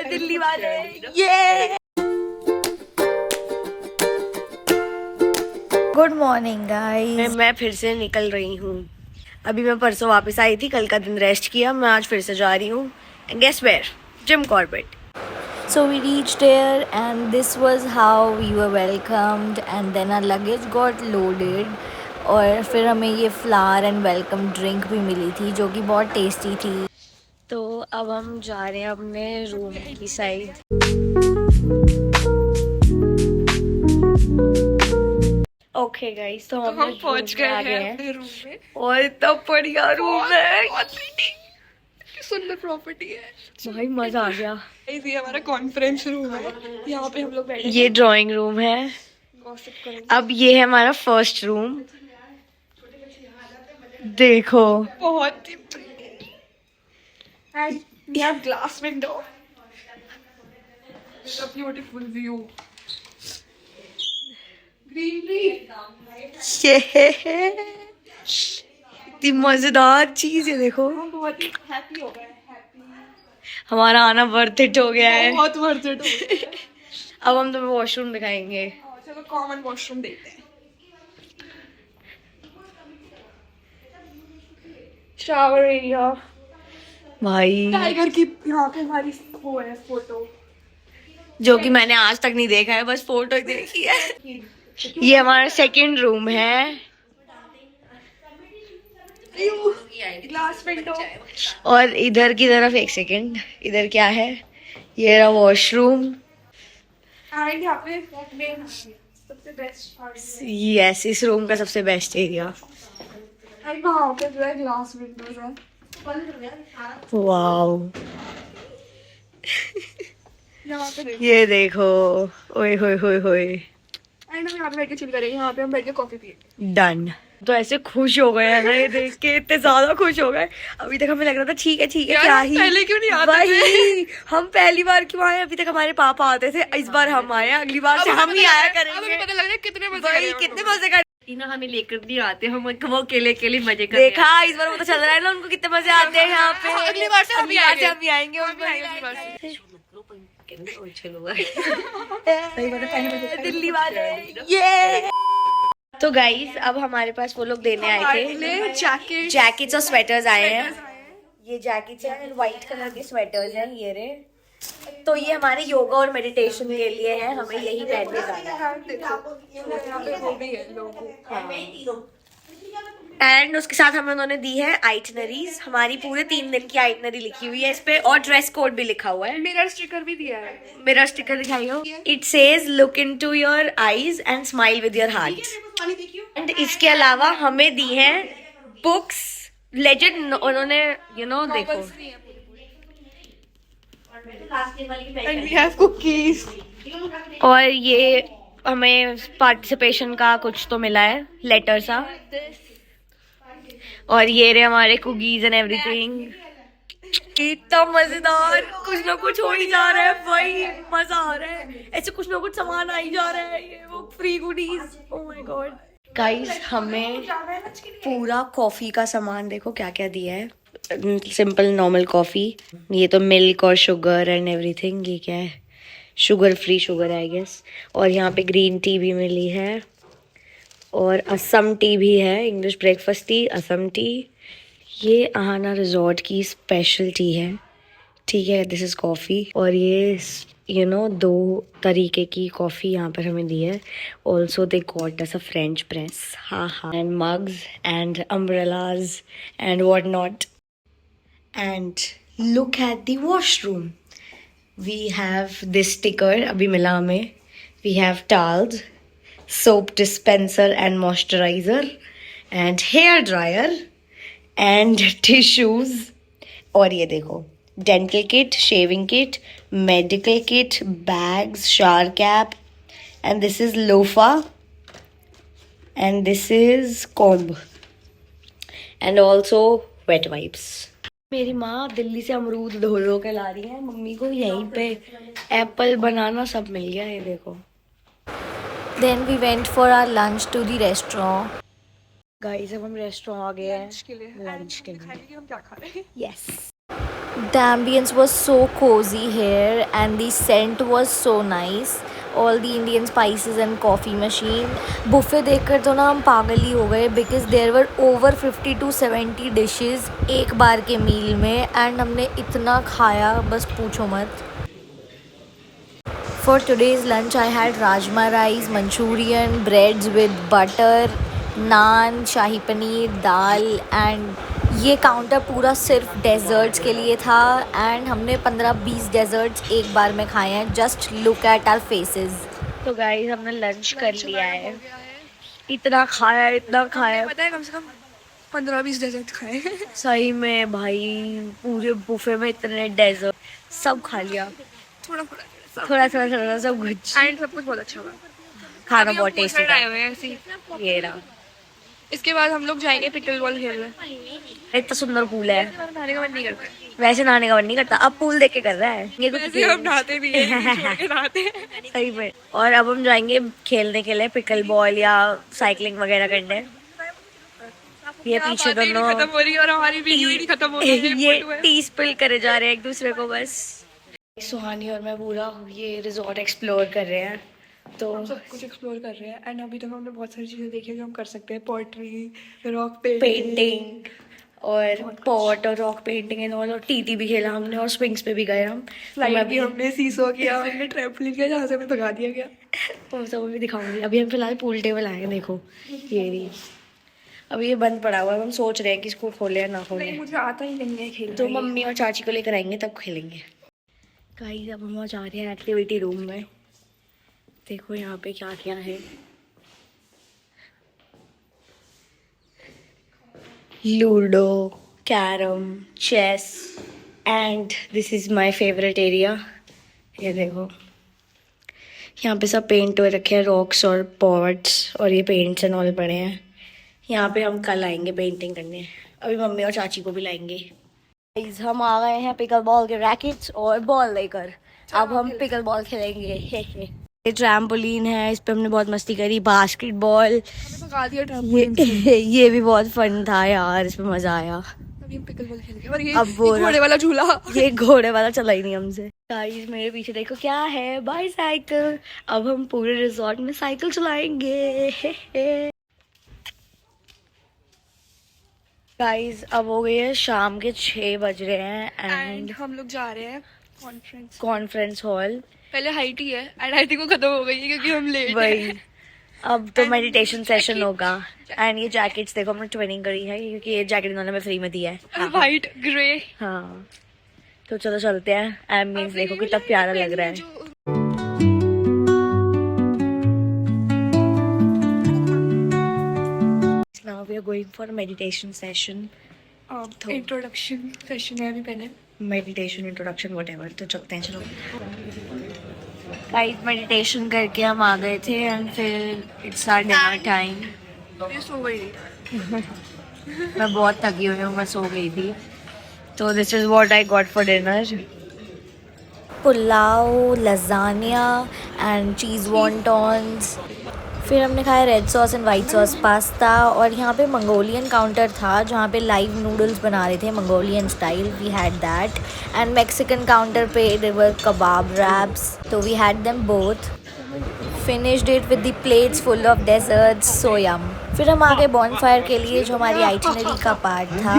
दिल्ली वाले ये। Good morning guys, मैं फिर से निकल रही हूँ। अभी मैं परसों वापस आई थी, कल का दिन रेस्ट किया, मैं आज फिर से जा रही हूँ। Guess where? Jim Corbett. So we reached there and this was how we were welcomed and then our luggage got loaded और फिर हमें ये फ्लावर एंड वेलकम ड्रिंक भी मिली थी जो कि बहुत टेस्टी थी। तो अब हम जा रहे हैं अपने रूम की साइड। ओके गाइस, तो हम पहुंच गए हैं अपने रूम में और इतना बढ़िया रूम है, सुंदर प्रॉपर्टी है भाई, मजा आ गया। ये हमारा कॉन्फ्रेंस रूम है, यहाँ पे हम लोग बैठे। ये ड्राइंग रूम है। अब ये है हमारा फर्स्ट रूम, देखो बहुत ही and we have glass window, beautiful view, greenery. इतनी मजेदार चीज है, देखो हम बहुत ही हैप्पी हो गए। हमारा आना वर्थ इट हो गया है, बहुत वर्थ इट हो गया। अब हम तुम्हें वॉशरूम दिखाएंगे। चलो कॉमन वॉशरूम देखते हैं। शावर एरिया भाई, टाइगर की यहाँ पे हमारी वो है फोटो, जो कि मैंने आज तक नहीं देखा है, बस फोटो देखी है। ये हमारा सेकंड रूम है ग्लास विंडो। और इधर की तरफ एक सेकंड, इधर क्या है? ये रहा वॉशरूम। यहाँ पे सबसे बेस्ट, यस, इस रूम का सबसे बेस्ट एरिया। ग्लास विंडोज है, वाओ। ये देखो, ओए होए होए होए। एंड हम यहाँ पे बैठ के चिल करेंगे, यहाँ पे हम बैठ के कॉफी पिएंगे। डन। तो ऐसे खुश हो गए हैं ना ये देख के, इतने ज्यादा खुश हो गए। अभी तक हमें लग रहा था ठीक है क्या ही, पहले क्यों नहीं आते थे? हम पहली बार क्यों आए? अभी तक हमारे पापा आते थे, इस बार हम आए, अगली बार से हम ही आया करेंगे। पता लग रहा है कितने मजे कर ना, हमें लेकर नहीं आते, हम वो अकेले मजे कर। देखा, इस बार पता चल रहा है ना उनको कितने मजे आते हैं यहाँ पे। अगली बार से हम ही आएंगे। दिल्ली वाले ये। तो गाइस, अब हमारे पास वो लोग देने आए थे जैकेट्स और स्वेटर्स आए हैं। ये जैकेट्स हैं, व्हाइट कलर के स्वेटर्स हैं ये रे। तो ये हमारे योगा और मेडिटेशन के लिए है, हमें यही पहन के जाना है। एंड उसके साथ हमें उन्होंने दी है आइटनरीज, हमारी पूरे 3 दिन की आइटनरी लिखी हुई है इस पे, और ड्रेस कोड भी लिखा हुआ है। मिरर स्टिकर भी दिया है। मिरर स्टिकर दिखाइयो। It says look into your eyes and smile with your heart. And इसके अलावा हमें दी है बुक्स, लेजेंड उन्होंने देखो, एंड वी हैव कुकीज। और ये हमें पार्टिसिपेशन का कुछ तो मिला है, लेटर सा। और ये रहे हमारे कुकीज एंड एवरीथिंग। इतना मजेदार, कुछ ना कुछ हो ही जा रहा है भाई, मजा आ रहा है। ऐसे कुछ ना कुछ सामान आ ही जा रहा है, ये वो free goodies. Oh my God guys, हमें पूरा कॉफी का सामान देखो क्या क्या दिया है। सिंपल नॉर्मल कॉफी, ये तो मिल्क और शुगर एंड एवरीथिंग। ये क्या है? Sugar free sugar I guess. और यहाँ पे ग्रीन टी भी मिली है, और असम टी भी है, English breakfast T, Assam T. ये आहाना रिजॉर्ट की स्पेशल टी है, ठीक है। दिस इज़ कॉफ़ी, और ये 2 तरीके की कॉफ़ी यहाँ पर हमें दी है। Also they got us a French press, हाँ, and mugs and umbrellas and what not. And look at the washroom, we have this sticker, अभी मिला हमें। We have towels, soap dispenser and moisturizer and hair dryer and tissues। और ये देखो, dental kit, shaving kit, medical kit, bags, shower cap, and this is loofah and this is comb and also wet wipes। मेरी माँ दिल्ली से अमरूद धो के ला रही है, मम्मी को यहीं पे एप्पल बनाना सब मिल गया, ये देखो। Then we went for our lunch to the restaurant guys अब हम रेस्टोरेंट आ गए हैं लंच के लिए लंच के लिए। दिखाएंगे कि हम क्या खा रहे हैं। Yes. The ambience was so cozy here and the scent was so nice. All the Indian spices and coffee machine. Buffet देखकर तो ना हम पागल ही हो गए because there were over 50 to 70 dishes एक बार के मील में and हमने इतना खाया बस पूछो मत. For today's lunch I had rajma rice, Manchurian, breads with butter, naan, shahi paneer, dal and ये काउंटर पूरा सिर्फ डेजर्ट्स के लिए था एंड हमने 15-20 डेजर्ट्स एक बार में खाए हैं. Just look at our faces. तो गाइस हमने लंच कर लिया है. इतना खाया पता है कम से कम 15-20 डेजर्ट खाए। सही में भाई. पूरे बुफे में इतने डेजर्ट सब खा लिया. थोड़ा थोड़ा सब कुछ. एंड सब कुछ बहुत अच्छा हुआ। खाना अभी हम बहुत टेस्टी पोस्टर था. आए हुए हैं ऐसे ही। ये रहा. इसके बाद हम लोग जाएंगे पिकल बॉल खेलने। इतना सुंदर पूल है. नहाने का मन नहीं करता। वैसे नहाने का मन नहीं करता. अब पूल देख के कर रहा है ये कुछ. वैसे हम नहाते भी हैं, छोड़ के नहाते हैं। सही में. और अब हम जाएंगे खेलने के लिए पिकल बॉल या साइकिलिंग वगैरह करने. ये पीछे दोनों खत्म हो रही है और हमारी वीडियो ही नहीं खत्म हो रही है। ये टी स्पिल करे जा रहे हैं एक दूसरे को बस. सुहानी और मैं पूरा ये रिजॉर्ट एक्सप्लोर कर रहे हैं. तो हम सब कुछ एक्सप्लोर कर रहे हैं एंड अभी तक हमने बहुत सारी चीज़ें देखी है जो हम कर सकते हैं। पॉटरी, रॉक पेंटिंग और पॉट और रॉक पेंटिंग एंड ऑल. और टीटी भी खेला हमने और स्विंग्स पे भी गए हम. फ्लाइट भी हमने सीसो किया, हमने ट्रैम्पोलिन किया जहाँ से हमें भगा दिया गया। वो सब भी दिखाऊंगी. अभी हम फिलहाल पूल टेबल आए हैं. देखो ये भी अभी ये बंद पड़ा हुआ है. हम सोच रहे हैं कि इसको खोले या ना खोले. मुझे आता ही नहीं है खेलना। तो मम्मी और चाची को लेकर आएंगे तब खेलेंगे. गाइस अब हम जा रहे हैं एक्टिविटी रूम में. देखो यहाँ पे क्या क्या है. Ludo, carrom, chess and this is my favourite area. ये देखो यहाँ पे सब पेंट हो रखे हैं. रॉक्स और पॉट्स और ये पेंट्स एंड ऑल पड़े हैं. यहाँ पे हम कल आएंगे पेंटिंग करने. अभी मम्मी और चाची को भी लाएंगे. गाइस हम आ गए हैं पिकल बॉल के रैकेट्स और बॉल लेकर. अब हम पिकल बॉल खेलेंगे. ये ट्रैम्पोलिन है. इस पे हमने बहुत मस्ती करी. बास्केटबॉल ये भी बहुत फन था यार. इसमें मजा आया. अभी हम पिकल बॉल खेलेंगे और ये घोड़े वाला झूला, ये घोड़े वाला चला ही नहीं हमसे. गाइस मेरे पीछे देखो क्या है. बाईसाइकिल. अब हम पूरे रिजॉर्ट में साइकिल चलाएंगे. गाइस अब हो गए हैं शाम के 6 बज रहे हैं एंड हम लोग जा रहे हैं कॉन्फ्रेंस हॉल. पहले हाइटी है एंड हाइटी को खत्म हो गई है क्योंकि हम लेट हैं. अब तो मेडिटेशन सेशन होगा. एंड ये जैकेट्स देखो हमने ट्विनिंग करी है क्योंकि ये जैकेट इन्होंने हमें फ्री में दिया है. White grey. हाँ तो चलो चलते हैं. एम्बियंस देखो कितना प्यारा लग रहा है. Now we are going for a meditation session. Introduction session है अभी पहले. Meditation introduction whatever. तो चलते हैं चलो. गाइस मेडिटेशन करके हम आ गए थे एंड फिर इट्स आवर डिनर टाइम. मैं सो गई थी. मैं बहुत थकी हुई हूँ. मैं सो गई थी. तो this is what I got for dinner. Pulao, lasagna and cheese wontons. फिर हमने खाया red sauce and white sauce pasta. और यहाँ पे मंगोलियन काउंटर था जहाँ पे लाइव नूडल्स बना रहे थे Mongolian style. We had that. And Mexican counter पे देवर कबाब रैप्स. तो we had them both. Finished it with the plates full of desserts. So yum. फिर हम आ गए बॉनफायर के लिए जो हमारी आइटिनरी का पार्ट था.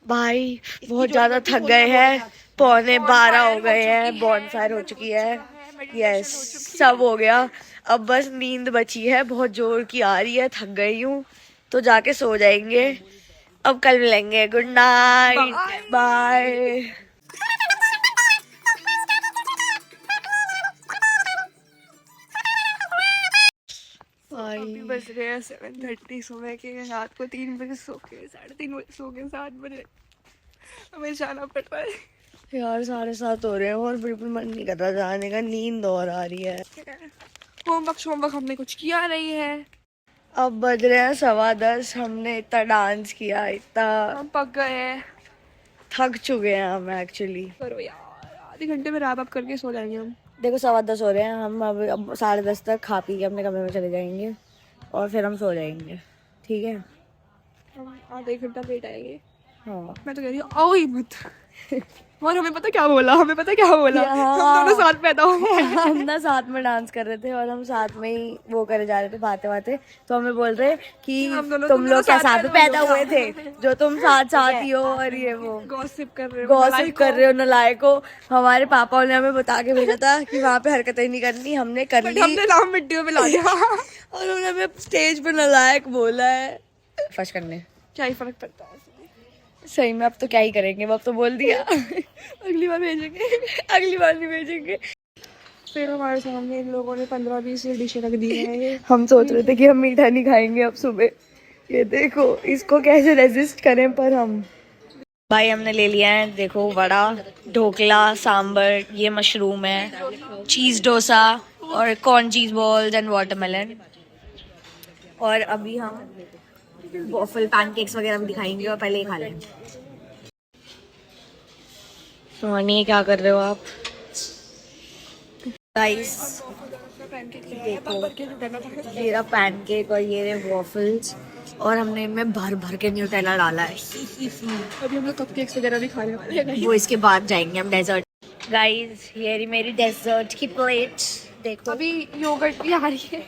भाई बहुत ज़्यादा थक गए हैं. 11:15 हो गए हैं. बॉनफायर हो चुकी है. यस सब हो गया. अब बस नींद बची है. बहुत जोर की आ रही है. थक गई हूँ तो जाके सो जाएंगे. अब कल मिलेंगे. Good night. बाय. अभी बज रहे हैं 7:30 सुबह के. रात को 3 बजे सो के 3:30 बजे सो के 7 बजे हमें जाना पड़ रहा है यार. 7:30 हो रहे हैं और बिल्कुल मन नहीं कर रहा जाने का. नींद और आ रही है. होमवर्क हमने कुछ किया नहीं है. अब बज रहे हैं 10:15. हमने इतना डांस किया. इतना हम पक गए हैं. थक चुके हैं हम एक्चुअली. करो यार आधे घंटे में रैप अप करके सो जाएंगे हम. देखो 10:15 हो रहे हैं. हम अब 10:30 तक खा पी के अपने कमरे में चले जाएंगे. और फिर हम सो जाएंगे, ठीक है? आधा 1 घंटा लेट आएंगे। हाँ। मैं तो कह रही हूँ आओ ही मत। और हमें पता क्या बोला, हम दोनों साथ पैदा हुए हैं। हम ना साथ में डांस कर रहे थे और हम साथ में ही वो करे जा रहे थे, बातें, तो हमें बोल रहे कि तुम लोग क्या साथ में पैदा हुए थे, जो तुम साथ ही हो, और ये वो गॉसिप कर रहे हो नालायको। हमारे पापा ने हमें बता के भेजा था कि वहाँ पे हरकतें नहीं करनी, हमने कर ली, हमने नाम मिट्टियों में ला दिया। और उन्होंने हमें स्टेज पे नालायक बोला है। फर्स्ट करने क्या ही फर्क पड़ता है, सही में अब तो क्या ही करेंगे, अब तो बोल दिया। अगली बार भेजेंगे। अगली बार नहीं भेजेंगे। फिर हमारे सामने इन लोगों ने 15-20 डिशें रख दी है। हम सोच रहे थे कि हम मीठा नहीं खाएंगे अब सुबह, ये देखो इसको कैसे रेजिस्ट करें, पर हम भाई हमने ले लिया है, देखो वड़ा, ढोकला, सांबर, ये मशरूम है, चीज़ डोसा और corn cheese balls and watermelon. और अभी हम वॉफल पैनकेक्स वगैरह भी दिखाएंगे और पहले ही खा लेंगे। सोनी क्या कर रहे हो आप? गाइस देखो मेरा पैनकेक और ये रहे वॉफल्स, और हमने इनमें भर भर के न्यूटेला डाला है। अभी हम लोग कपकेक्स वगैरह भी खाने वाले हैं। वो इसके बाद जाएंगे हम डेजर्ट। गाइस ये रही मेरी डेजर्ट की प्लेट, देखो। अभी योगर्ट भी आ रही है।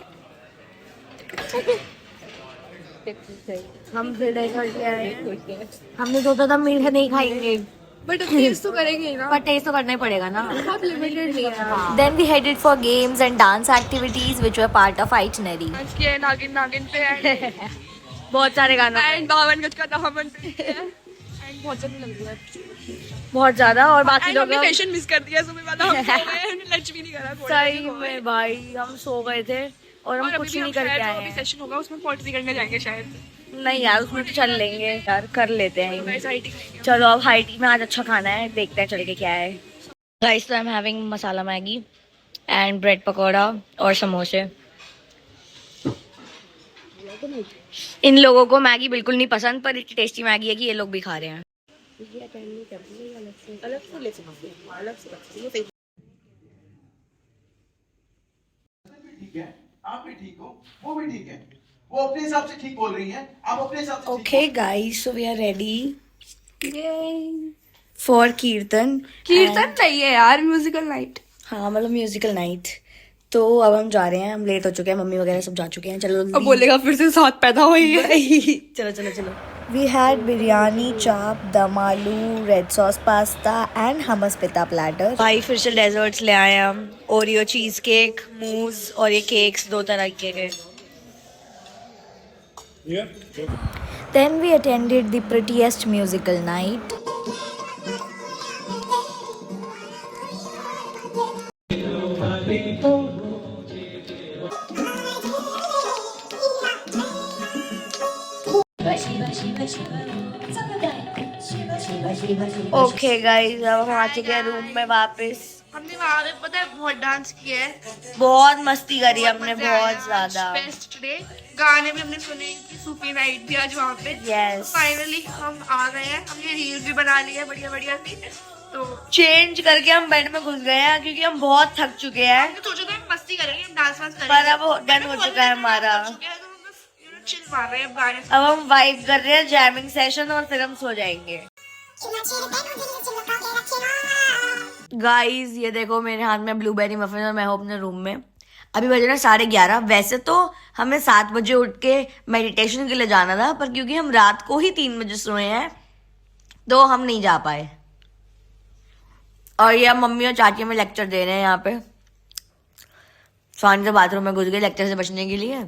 हम फिर डेजर्ट ले आए हैं। हमने सोचा था मीठा नहीं खाएंगे, बट टेस्ट तो करेंगे ना। पर टेस्ट तो करना ही पड़ेगा ना। बहुत लिमिटेड है। Then we headed for games and dance activities which were part of itinerary. आज के नागिन पे है। बहुत सारे गाना एंड 52 गज का दामन पे है। एंड बहुत जल्दी लग रहा है। बहुत ज्यादा, और बाकी एंड लोग हमने सेशन मिस कर दिया सुबह वाला। हम सो गए, हमने लंच भी नहीं करा। सही में भाई हम सो गए थे और हम कुछ नहीं करके आए अभी हैं। सेशन होगा उसमें पोएट्री करने जाएंगे शायद। नहीं यार उसमें तो चल लेंगे यार, कर लेते हैं। गाइस हाई टी खाएंगे। चलो अब हाई टी में आज अच्छा खाना है, देखते हैं चल के क्या है। गाइस तो I am having masala Maggi and bread pakora और समोसे। इन लोगों को मैगी बिल्कुल नहीं पसंद, पर इतनी टेस्टी मैगी है कि ये लोग भी खा रहे हैं। ठीक है, आप भी ठीक हो, वो भी ठीक है, वो अपने हिसाब से ठीक बोल रही है, आप अपने हिसाब से। Okay guys, so we are ready for कीर्तन नहीं है यार, म्यूजिकल नाइट। हाँ मतलब म्यूजिकल नाइट। तो अब हम जा रहे हैं, हम लेट हो चुके हैं, मम्मी वगैरह सब जा चुके हैं। चलो अब बोलेगा फिर से साथ पैदा हुई है। चलो चलो चलो। We had biryani, चाप, दम आलू, रेड सॉस पास्ता एंड हमस पिता प्लेटर। भाई फिर से डेजर्ट्स ले आए हम, ओरियो चीज केक, मूज और ये केक्स 2 तरह के। Then we attended the prettiest musical night. Okay guys अब हम आ चुके हैं रूम में वापस। हमने वहाँ पे पता है बहुत डांस किया है, बहुत मस्ती करी हमने, बहुत ज्यादा। Best day. गाने भी हमने सुने कि सूफी नाइट भी आज वहाँ पे। Yes. फाइनली हम आ गए हैं, हमने रील भी बना ली है बढ़िया बढ़िया सी। तो चेंज करके हम बेड में घुस गए हैं क्योंकि हम बहुत थक चुके हैं। हमने सोचा था हम मस्ती करेंगे, हम डांस वांस करेंगे, पर अब डन हो चुका है हमारा। चिल मार रहे हैं अब गाने। अब हम वाइब कर रहे हैं, जैमिंग सेशन, और फिर हम सो जाएंगे। गाइस ये देखो मेरे हाथ में ब्लूबेरी मफिन और मैं हूँ अपने रूम में। अभी बजे ना 11:30। वैसे तो हमें 7 बजे उठ के मेडिटेशन के लिए जाना था, पर क्योंकि हम रात को ही 3 बजे सोए हैं तो हम नहीं जा पाए। और ये अब मम्मी और चाची में लेक्चर दे रहे हैं यहाँ पे। स्वानी तो बाथरूम में घुस गई लेक्चर से बचने के लिए,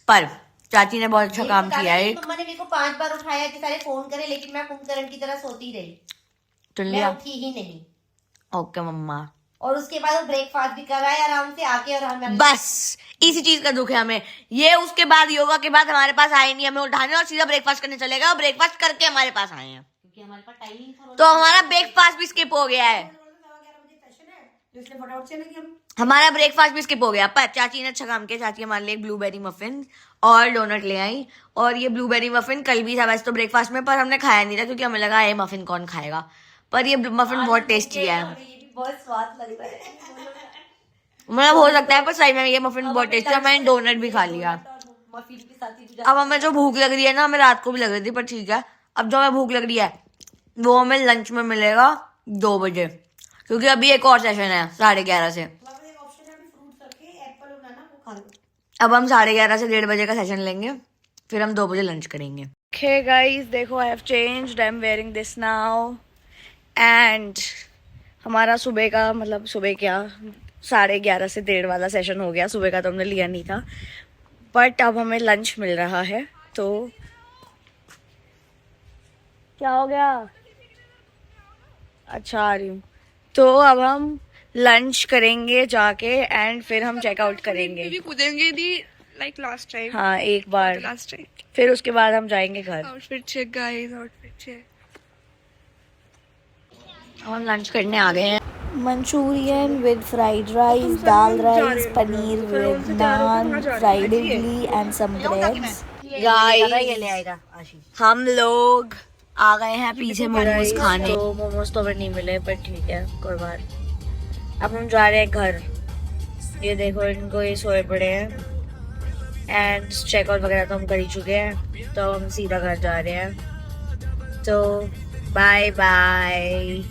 पर चाची ने बहुत अच्छा काम किया है। मम्मा ने मेरे को 5 बार उठाया कि सारे फोन करे, लेकिन मैं कुंभकर्ण की तरह सोती रही, सुन मैं लिया? उठी ही नहीं। ओके मम्मा। और उसके बाद वो ब्रेकफास्ट भी कराया आराम से आके, और हमें बस इसी चीज का दुख है हमें। ये उसके बाद योगा के बाद हमारे पास आए नहीं, हमें उठाने और सीधा ब्रेकफास्ट करने चलेगा, और ब्रेकफास्ट करके हमारे पास आए हैं, क्योंकि हमारे पास टाइम ही था। तो हमारा ब्रेकफास्ट भी स्किप हो गया है। हमारा ब्रेकफास्ट भी स्किप हो गया। पर चाची ने अच्छा काम किया, चाची हमारे लिए ब्लूबेरी मफिन और डोनट ले आई। और ये ब्लूबेरी मफिन कल भी था वैसे तो ब्रेकफास्ट में, पर हमने खाया नहीं था क्योंकि हमें लगा ये मफिन कौन खाएगा। पर ये मफिन बहुत टेस्टी है, बहुत स्वाद लग रहा है। मतलब हो सकता है, पर सही में ये मफिन बहुत टेस्टी है। मैंने डोनट भी खा लिया। मफिन के साथ ही अब हमें जो भूख लग रही है ना, हमें रात को भी लग रही थी, पर ठीक है, अब जो हमें भूख लग रही है वो हमें लंच में मिलेगा 2 बजे, क्योंकि अभी एक और सेशन है 11:30 से। ऑप्शन है फ्रूट करके एप्पल और बनाना वो खा लो। अब हम 11:30 से 1:30 बजे का सेशन लेंगे, फिर हम 2 बजे लंच करेंगे। Okay guys, देखो I have changed, I'm wearing this now and हमारा सुबह का मतलब सुबह क्या 11:30 से 1:30 वाला सेशन हो गया। सुबह का तो हमने लिया नहीं था, बट अब हमें लंच मिल रहा है। तो क्या हो गया? अच्छा आ रही हूँ। तो अब हम लंच करेंगे जाके एंड फिर हम चेकआउट करेंगे। भी कूदेंगे नहीं लाइक लास्ट टाइम। हाँ एक बार, लास्ट टाइम फिर उसके बाद हम जाएंगे घर। Outfit check guys, outfit check. हम लंच करने आ गए हैं। Manchurian with fried rice, dal rice, paneer with naan, fried idli and some breads. हम लोग आ गए हैं पीछे मोमोज खाने। तो मोमोज तो हमें नहीं मिले, पर ठीक है कोई बात। अब हम जा रहे हैं घर। ये देखो इनको, ये सोए पड़े हैं एंड चेकआउट वगैरह तो हम कर ही चुके हैं, तो हम सीधा घर जा रहे हैं। तो bye bye,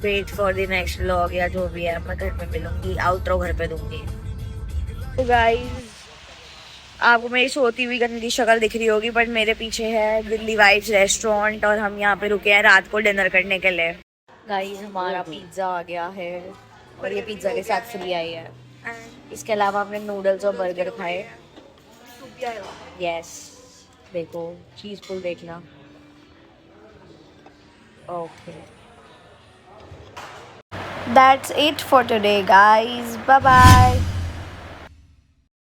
wait for the next vlog या जो भी है, मैं घर पे मिलूंगी, आउटरो घर पे दूंगी। तो गाइस आपको मेरी सोती हुई गंदी शक्ल दिख रही होगी, बट मेरे पीछे है दिल्ली वाइब्स रेस्टोरेंट और हम यहाँ पे रुके हैं रात को डिनर करने के लिए। गाइस हमारा पिज्ज़ा आ गया है और ये पिज्ज़ा के साथ फ्री आई है। इसके अलावा हमने नूडल्स और बर्गर खाए। यस देखो चीज़ पुल देखना। Okay, That's it for today guys, bye bye।